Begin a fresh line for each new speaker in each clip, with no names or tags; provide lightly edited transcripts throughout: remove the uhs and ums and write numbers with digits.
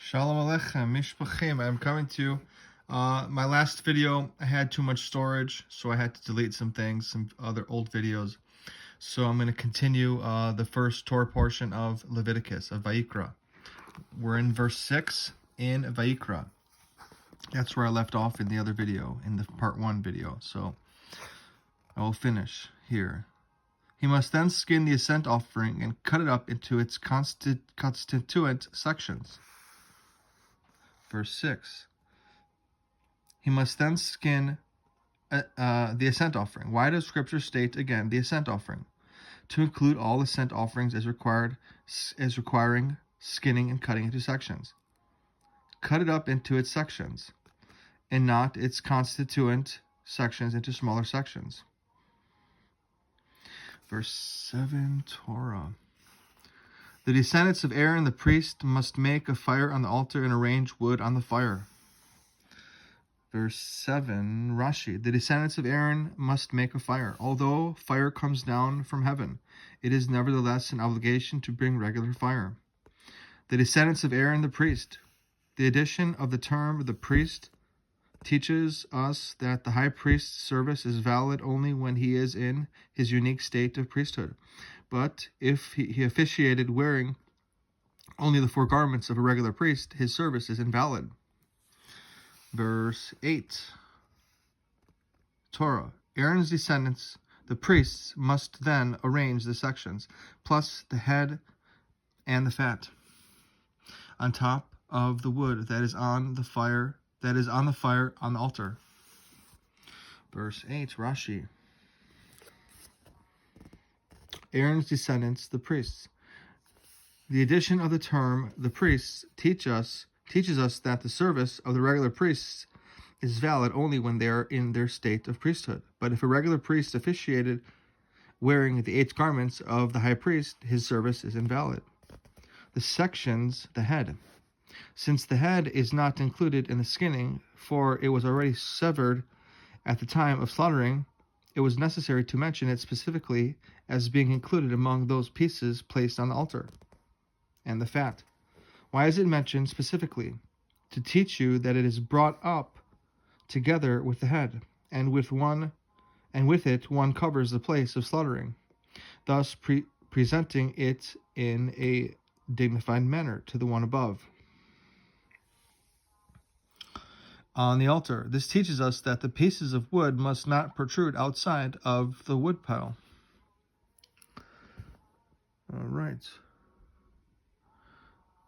Shalom Aleichem, Mishpachim. I'm coming to my last video. I had too much storage, so I had to delete some things, some other old videos. So I'm going to continue the first Torah portion of Leviticus, of Vayikra. We're in verse 6 in Vayikra. That's where I left off in the other video, in the part 1 video. So I will finish here. He must then skin the ascent offering and cut it up into its constituent sections. Verse 6. He must then skin the ascent offering. Why does Scripture state again the ascent offering? To include all ascent offerings as requiring skinning and cutting into sections. Cut it up into its sections, and not its constituent sections into smaller sections. Verse 7, Torah. The descendants of Aaron the priest must make a fire on the altar and arrange wood on the fire. Verse 7, Rashi. The descendants of Aaron must make a fire. Although fire comes down from heaven, it is nevertheless an obligation to bring regular fire. The descendants of Aaron the priest. The addition of the term the priest teaches us that the high priest's service is valid only when he is in his unique state of priesthood. But if he officiated wearing only the four garments of a regular priest, his service is invalid. Verse 8, Torah. Aaron's descendants, the priests, must then arrange the sections, plus the head and the fat, on top of the wood that is on the fire on the altar. Verse 8, Rashi. Aaron's descendants, the priests. The addition of the term the priests teaches us that the service of the regular priests is valid only when they are in their state of priesthood. But if a regular priest officiated wearing the 8 garments of the high priest, his service is invalid. The sections, the head. Since the head is not included in the skinning, for it was already severed at the time of slaughtering, it was necessary to mention it specifically as being included among those pieces placed on the altar. And the fat. Why is it mentioned specifically? To teach you that it is brought up together with the head, and with it one covers the place of slaughtering, thus presenting it in a dignified manner to the one above. On the altar, this teaches us that the pieces of wood must not protrude outside of the wood pile. All right.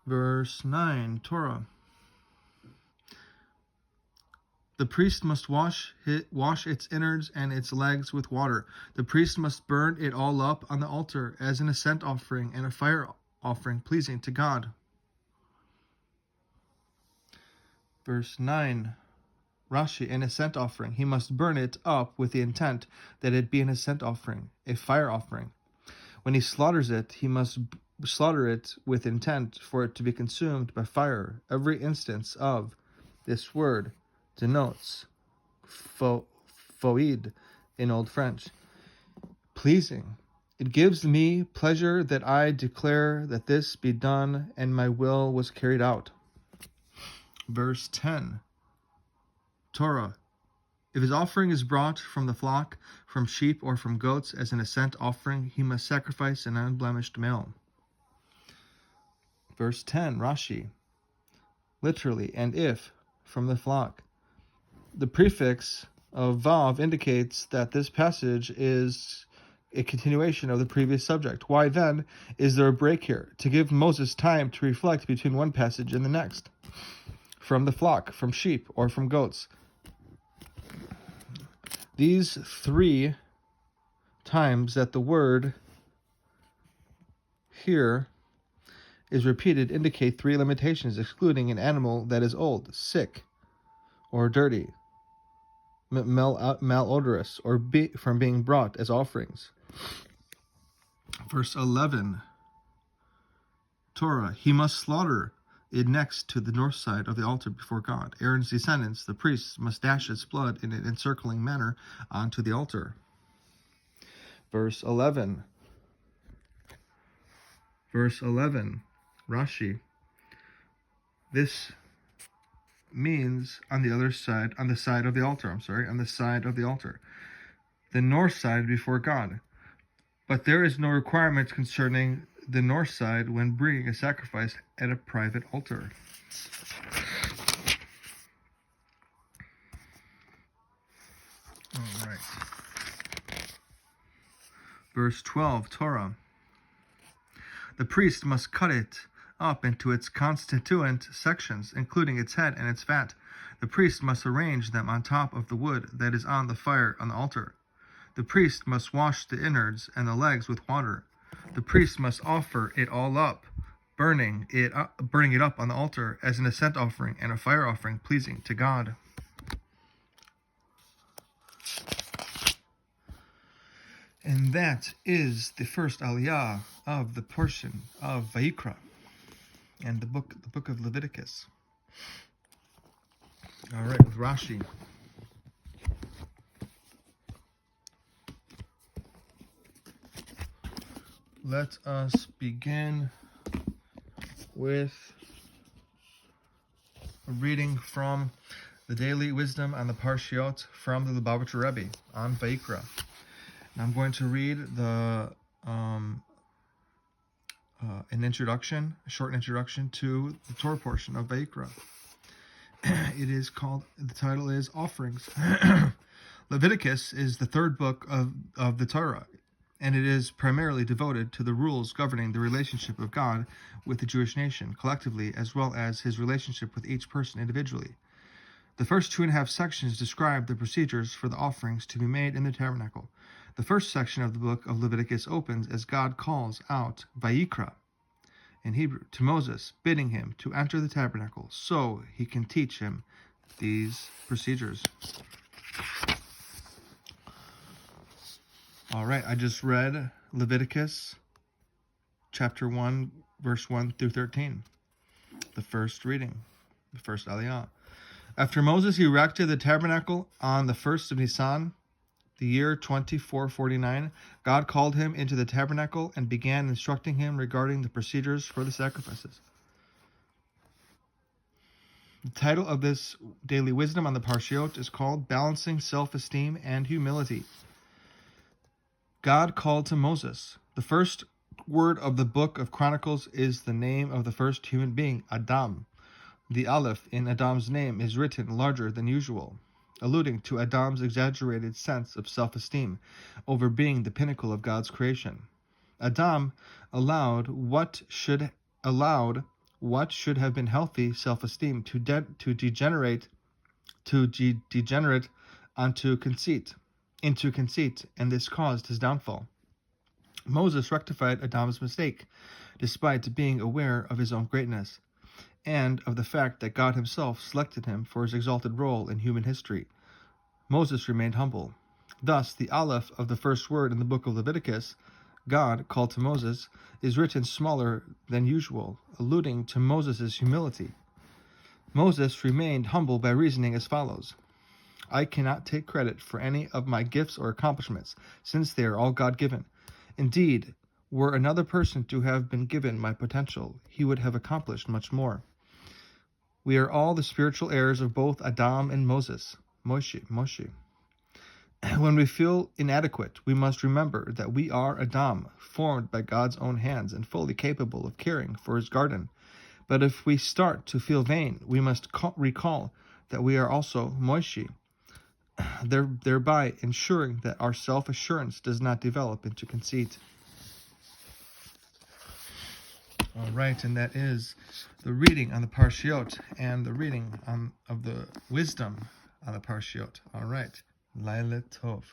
Verse 9, Torah. The priest must wash its innards and its legs with water. The priest must burn it all up on the altar as an ascent offering and a fire offering pleasing to God. Verse 9, Rashi, an ascent offering. He must burn it up with the intent that it be an ascent offering, a fire offering. When he slaughters it, he must slaughter it with intent for it to be consumed by fire. Every instance of this word denotes foid in Old French, pleasing. It gives me pleasure that I declare that this be done, and my will was carried out. Verse 10, Torah. If his offering is brought from the flock, from sheep or from goats as an ascent offering, he must sacrifice an unblemished male. Verse 10, Rashi. Literally, and if, from the flock. The prefix of Vav indicates that this passage is a continuation of the previous subject. Why then is there a break here? To give Moses time to reflect between one passage and the next. From the flock, from sheep, or from goats. These 3 times that the word here is repeated indicate 3 limitations, excluding an animal that is old, sick, or dirty, malodorous, or from being brought as offerings. Verse 11, Torah. He must slaughter it next to the north side of the altar before God. Aaron's descendants, the priests, must dash its blood in an encircling manner onto the altar. Verse 11, Rashi. This means on the side of the altar, the north side before God. But there is no requirement concerning the north side when bringing a sacrifice at a private altar. All right. Verse 12, Torah. The priest must cut it up into its constituent sections, including its head and its fat. The priest must arrange them on top of the wood that is on the fire on the altar. The priest must wash the innards and the legs with water. The priest must offer it all up, burning it up on the altar as an ascent offering and a fire offering pleasing to God. And that is the first aliyah of the portion of Vayikra and the book of Leviticus. All right, with Rashi. Let us begin with a reading from the Daily Wisdom on the Parshiot from the Lubavitcher Rebbe on Vayikra. And I'm going to read an introduction, a short introduction to the Torah portion of Vayikra. The title is Offerings. Leviticus is the third book of the Torah, and it is primarily devoted to the rules governing the relationship of God with the Jewish nation collectively, as well as his relationship with each person individually. The first 2.5 sections describe the procedures for the offerings to be made in the tabernacle. The first section of the book of Leviticus opens as God calls out Vayikra in Hebrew to Moses, bidding him to enter the tabernacle so he can teach him these procedures. All right, I just read Leviticus chapter 1, verse 1 through 13, the first reading, the first aliyah. After Moses erected the tabernacle on the 1st of Nisan, the year 2449, God called him into the tabernacle and began instructing him regarding the procedures for the sacrifices. The title of this daily wisdom on the Parshiot is called Balancing Self-Esteem and Humility. God called to Moses. The first word of the book of Chronicles is the name of the first human being, Adam. The Aleph in Adam's name is written larger than usual, alluding to Adam's exaggerated sense of self-esteem over being the pinnacle of God's creation. Adam allowed what should have been healthy self-esteem to degenerate into conceit, and this caused his downfall. Moses rectified Adam's mistake, despite being aware of his own greatness, and of the fact that God himself selected him for his exalted role in human history. Moses remained humble. Thus, the Aleph of the first word in the book of Leviticus, God called to Moses, is written smaller than usual, alluding to Moses' humility. Moses remained humble by reasoning as follows: I cannot take credit for any of my gifts or accomplishments, since they are all God-given. Indeed, were another person to have been given my potential, he would have accomplished much more. We are all the spiritual heirs of both Adam and Moshe. When we feel inadequate, we must remember that we are Adam, formed by God's own hands and fully capable of caring for his garden. But if we start to feel vain, we must recall that we are also Moshe, thereby ensuring that our self-assurance does not develop into conceit. All right, and that is the reading on the Parshiot and the reading of the wisdom on the Parshiot. All right, Laila Tov.